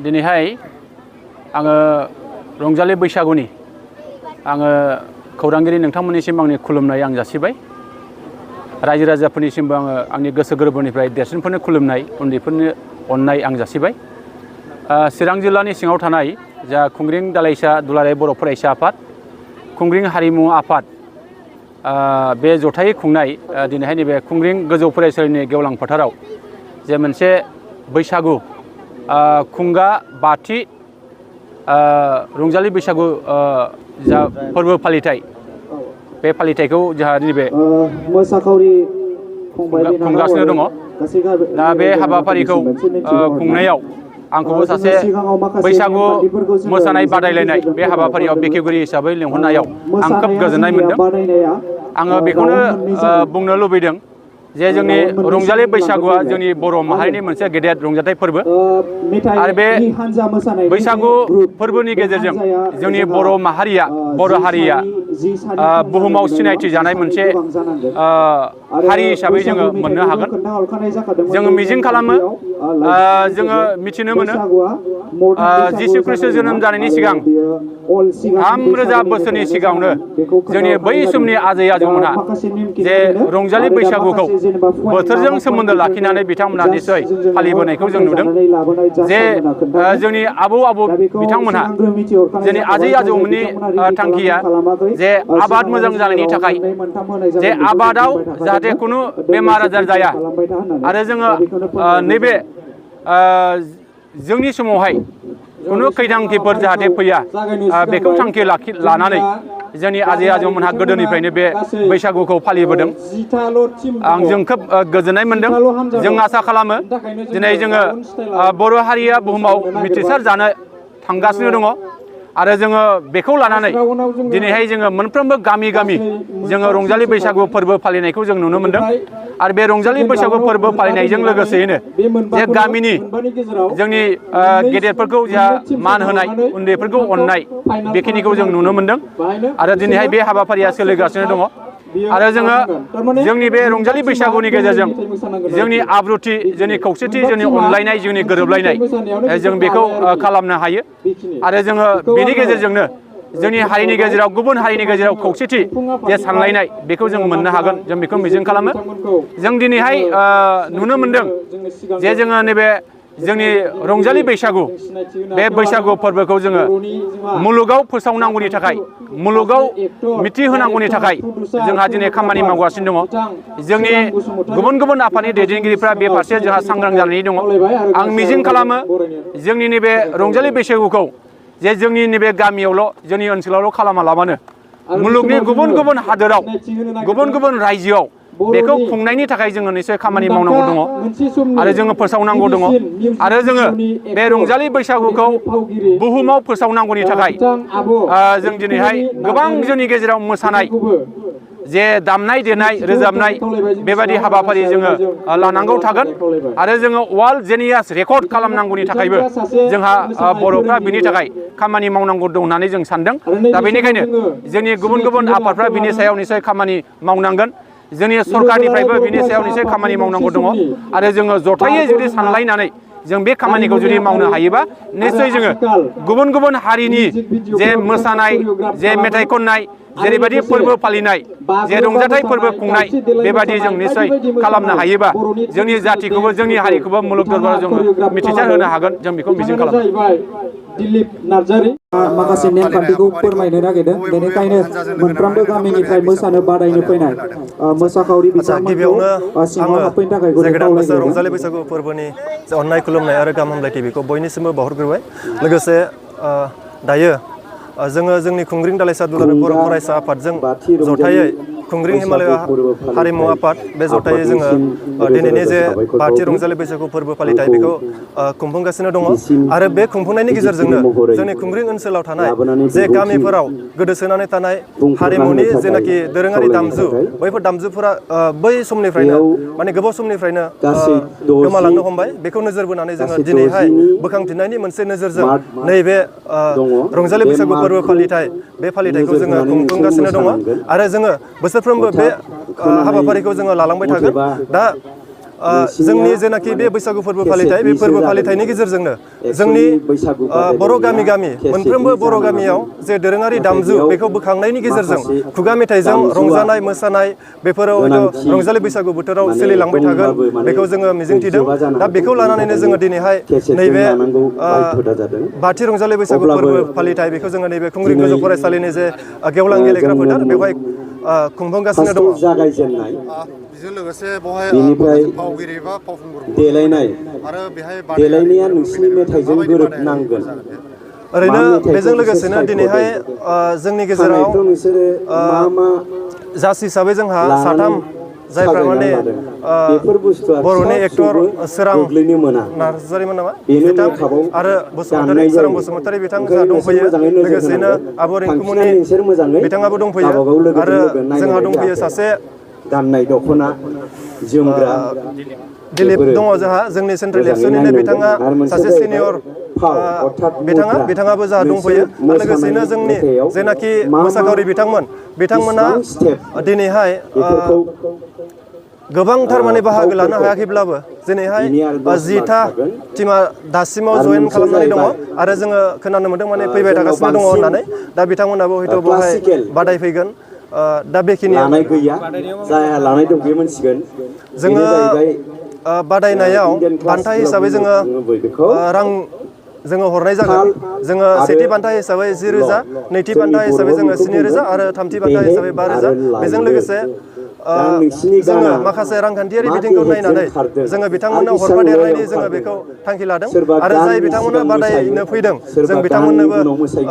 दिनैहाय आङो रंजालि बैसागुनि आङो खौरांगिरि नोंथांमोननिसिम आंनि खुलुमनाय आं जासिबाय। रायजो राजाफोरनिसिमबो आङो आंनि गोसो गोरबोनिफ्राय देरसिनफोरनो खुलुमनाय, उन्दैफोरनो अननाय आं जासिबाय। चिरां जिल्लानि सिङाव थानाय जा खुंग्रिं दालाइसा दुलाराय बर' फरायसा आफाद, खुंग्रिं हारिमु आफाद बे जथायै खुंनाय दिनैहाय नैबे खुंग्रिं गोजौ फरायसालिनि गेवलां फोथाराव जे मोनसे बैसागु खुंगा बाथि रंजालि बैसागु जा फोरबो फालिथाय, बे फालिथायखौ जोंहा नैबे खुंगासिनो दङ। दा बे हाबाफारिखौ खुंनायाव आंखौबो सासे बैसागु मोसानाय बादायलायनाय बे हाबाफारियाव बेखेवगिरि हिसाबै लिंहरनायाव आं खोब गोजोननाय मोनदों। आङो बेखौनो बुंनो लुबैदों जे जोंनि रंजालि बैसागुआ जोंनि बर' माहारिनि मोनसे गेदेर रंजाथाइ फोरबो आरो बे बैसागु फोरबोनि गेजेरजों जोंनि बर' हारिया बुहुमाव सिनायथि जानाय मोनसे हारि हिसाबै जोङो मोननो हागोन। जोङो मिजिं खालामो, जोङो मिथिनो मोनो जिसु ख्रिस्ट जोनोम जानायनि सिगां 3000 बोसोरनि सिगाङावनो जोंनि बै समनि आजै आजौमोनहा जे रंजालि बैसागुखौ बोथोरजों सोमोन्दो लाखिनानै बिथांमोनहा निस्सय फालिबोनायखौ जों नुदों। जे जोंनि आबौ बिथांमोनहा जोंनि आजै आजौमोननि थांखिया जे आबाद मोजां जानायनि थाखाय, जे आबादाव जाहाथे खुनु बेमार आजार जाया आरो जोङो नैबे जोंनि समावहाय खुनु खैदांथिफोर जाहाथे फैया, बेखौ थांखि लानानै जोंनि आजै आजौमोनहा गोदोनिफ्रायनो बे बैसागुखौ फालिबोदों। जों खोब गोजोननाय मोनदों। जों आसा खालामो दिनै जोङो बर' हारिया बुहुमाव मिथिसार जानो थांगासिनो दङ आरो जोङो बेखौ लानानै दिनैहाय जोङो मोनफ्रोमबो गामि जोङो रंजालि बैसागु फोरबो फालिनायखौ जों नुनो मोनदों। आरो बे रंजालि बैसागु फोरबो फालिनायजों लोगोसेयैनो जे गामिनि जोंनि गेदेरफोरखौ जोंहा मान होनाय, उन्दैफोरखौ अननाय, बेखिनिखौ जों नुनो मोनदों आरो दिनैहाय बे हाबाफारिया सोलिगासिनो दङ। आरो जोङो जोंनि बे रंजालि बैसागुनि गेजेरजों जोंनि आब्रुथि, जोंनि खौसेथि, जोंनि अनलायनाय, जोंनि गोरोबलायनाय जों बेखौ खालामनो हायो आरो जोङो बेनि गेजेरजोंनो जोंनि हारिनि गेजेराव गुबुन हारिनि गेजेराव खौसेथि जे सानलायनाय बेखौ जों मोननो हागोन, जों बेखौ मिजिं खालामो। जों दिनैहाय नुनो मोनदों जे जोङो नैबे जोंनि रंजालि बैसागु, बे बैसागु फोरबोखौ जोङो मुलुगाव फोसावनांगौनि थाखाय, मुलुगाव मिथिहोनांगौनि थाखाय जोंहा दिनै खामानि मावगासिनो दङ। जोंनि गुबुन आफादनि दैदेनगिरिफ्रा बे फारसे जोंहा सांग्रां जानानै दङ। आं मिजिं खालामो जोंनि नैबे रंजालि बैसागुखौ जे जोंनि नैबे गामियावल', जोंनि ओनसोलावल' खालामालाबानो मुलुगनि गुबुन हादोराव, गुबुन रायजोआव बेखौ खुंनायनि थाखाय जोङो निस्सय खामानि मावनांगौ दङ आरो जोङो फोसावनांगौ दङ। आरो जोङो बे रंजालि बैसागुखौ बुहुमाव फोसावनांगौनि थाखाय जों दिनैहाय गोबां जोंनि गेजेराव मोसानाय, जे दामनाय देनाय रोजाबनाय, बेबायदि हाबाफारि जोङो लानांगौ थागोन आरो जोङो वर्ल्ड जेनियास रेकर्ड खालामनांगौनि थाखायबो जोंहा बर'फ्रा बिनि थाखाय खामानि मावनांगौ दं होननानै जों सानदों। दा बेनिखायनो जोंनि गुबुन आफादफ्रा बिनि सायाव निस्सय खामानि मावनांगोन। जोंनि सरकारनिफ्रायबो बिनि सायाव निस्सय खामानि मावनांगौ दङ आरो जोङो जथायै जुदि सानलायनानै जों बे खामानिखौ जुदि मावनो हायोबा निस्सय जोङो गुबुन हारिनि जे मोसानाय, जे मेथाइ खननाय, जेरैबायदि फोरबो फालिनाय, जे रंजाथाइ फोरबो खुंनाय, बेबायदि जों निस्सय खालामनो हायोबा जोंनि जाथिखौबो, जोंनि हारिखौबो मुलुग दरबाराव जोङो मिथिसार होनो हागोन, जों बेखौ मिजिं खालामो। दिलीप नार्जारी माखासे नेमखान्थिखौ फोरमायनो नागिरदों, बेनिखायनो मोनफ्रोमबो गामिनिफ्राय मोसानो बादायनो फैनाय मोसाखावरि बिथांमोनखौ सिङाव हाबफैनो थाखाय खावलायग्रोदों। रंजालि बैसागु फोरबोनि अननाय खुलुमनाय आरो गाहाम हामलायथि बेखौ बयनिसिमबो बावहरग्रोबाय। लोगोसे दायो जोङो जोंनि खुंग्रिं दालाइसा दुलाराय बर' फरायसा आफादजों जथायै खुंग्रिं हिमालय हारिमु आफाद, बे जथायै जोङो दिनैनि जे बाथि रंजालि बैसागु फोरबो फालिथाय बेखौ खुंफुंगासिनो दङ आरो बे खुंफुंनायनि गेजेरजोंनो जोंनि खुंग्रिं ओनसोलाव थानाय जे गामिफोराव गोदोसोनानै थानाय हारिमुनि जेनाखि दोरोङारि दामजु, बैफोर दामजुफोरा बै समनिफ्रायनो, माने गोबाव समनिफ्रायनो गोमालांनो हमबाय। बेखौ नोजोर बोनानै जोङो दिनैहाय बोखांफिननायनि मोनसे नोजोरजों नैबे रंजालि बैसागु फोरबो फालिथाय, बे फालिथायखौ जोङो खुंफुंगासिनो दङ आरो जोङो बोसोरफ्रोमबो बे हाबाफारिखौ जोङो लालांबाय थागोन। दा जोंनि जेनाखि बे बैसागु फोरबो फालिथाय बे फोरबो फालिथायनि गेजेरजोंनो जोंनि बर' गामि गामि मोनफ्रोमबो बर' गामियाव जे दोरोङारि दामजु बेखौ बोखांनायनि गेजेरजों खुगा मेथाइजों रंजानाय मोसानाय बेफोराव हयथ' रंजालि बैसागु बोथोराव सोलिलांबाय थागोन बेखौ जोङो मिजिंथिदों दा बेखौ लानानैनो जोङो दिनैहाय नैबे बाथि रंजालि बैसागु फोरबो फालिथाय बेखौ जोङो नैबे खुंग्रिं गोजौ फरायसालिनि जे गेवलां गेलेग्रा फोथार बेवहाय खुंफुंगासिनो दङ। जागायजेननाय बेजों लोगोसे बेवहाय बेनिफ्राय फावगिरि बा फावखुंगुर देलायनाय आरो बेहाय देलायनाया नोंसिनि मेथाइजों गोरोबनांगोन। ओरैनो बेजों लोगोसेनो दिनैहाय जोंनि गेजेराव मोसानायफ्राव नोंसोरो मा जाज हिसाबै जोंहा साथाम जायफ्रा माने बेफोर बुस्थुआ बर'नि एक्टर सोरां गोग्लैनो मोना नार्जारिमोन नामा बेनो बिथां मेकआपआव आरो बसुमतारी दाननाय सोरां जायो। बसुमतारी बिथां ओंखायनो जोंहा नोंसोर दंफैयो मोजाङै नोजोर लोगोसेनो होनांगोन। आब' रिंकुमनि थांखिनानै नोंसोर मोजाङै बिथाङाबो दंफैयो गावबागाव लोगोजों आरो लोगो नायनानै जोंहा दंफैयो जाहाथे सासे गाननाय दख'ना जोमग्रा दिलीप बेफोरो दङ जोंहा जोंनि सेन्ट्रेल मोजाङै एबसुनिनो नायनांगोन। बिथाङा आरो मोनसेया सासे जाहैबाय सिनियर फाव अर्थात मुद्रा। बिथाङाबो जोंहा नोंसोर दंफैयो मोसानाय लोगोसेनो जोंनि मेथाइआव जेनाखि मा मोसाखावरि बिथांमोना बेसेबां स्टेप दिनैहाय बेफोरखौ गोबांथार माने बाहागो लानो हायाखैब्लाबो दिनैहाय बिनि आरो 10था थागोन। टिमा दासिमाव आरो जयेन मोनसेया खालामनानै दङ जाहैबाय आरो जोङो खोनानो मोन्दों माने फैबाय जोंनाव थागासिनो दङ बांसिन होननानै दा बिथांमोनाबो हयथ' बेवहाय क्लासिकेल बादायफैगोन दा बेखिनियानो लानाय गैया जायहा लानाय दं बे मोनसिगोन। जोङो बेनो जाहैबाय बादायनायाव इण्डियान बान्था क्लासिकेलाव हिसाबै जोङो बुङो बेखौ रां जोङो हरनाय जागोन। ताल जोङो आरो सेथि बान्था हिसाबै 10,000 नैथि जोंनि बान्था हिसाबै बर'आव जोङो बेखौ 7,000 बुंगोन आरो थामथि बान्था बेहेक हिसाबै 5,000 आरो बेजों लायलो। लोगोसे दा नोंसिनि जोङो गाना माखासे रांखान्थियारि मा बिथिंखौ बेहेकजों नायनानै खारदों जोङो आरो बिथांमोननो बेसेबां हरफादेरनायनि लयआव जोङो खारदों। बेखौ थांखि लादों सोरबा आरो जाय दाननि बिथांमोना सिगां बादायनो मोसायो फैदों जों सोरबा दाननि बिथांमोननोबो उनाव मोसायो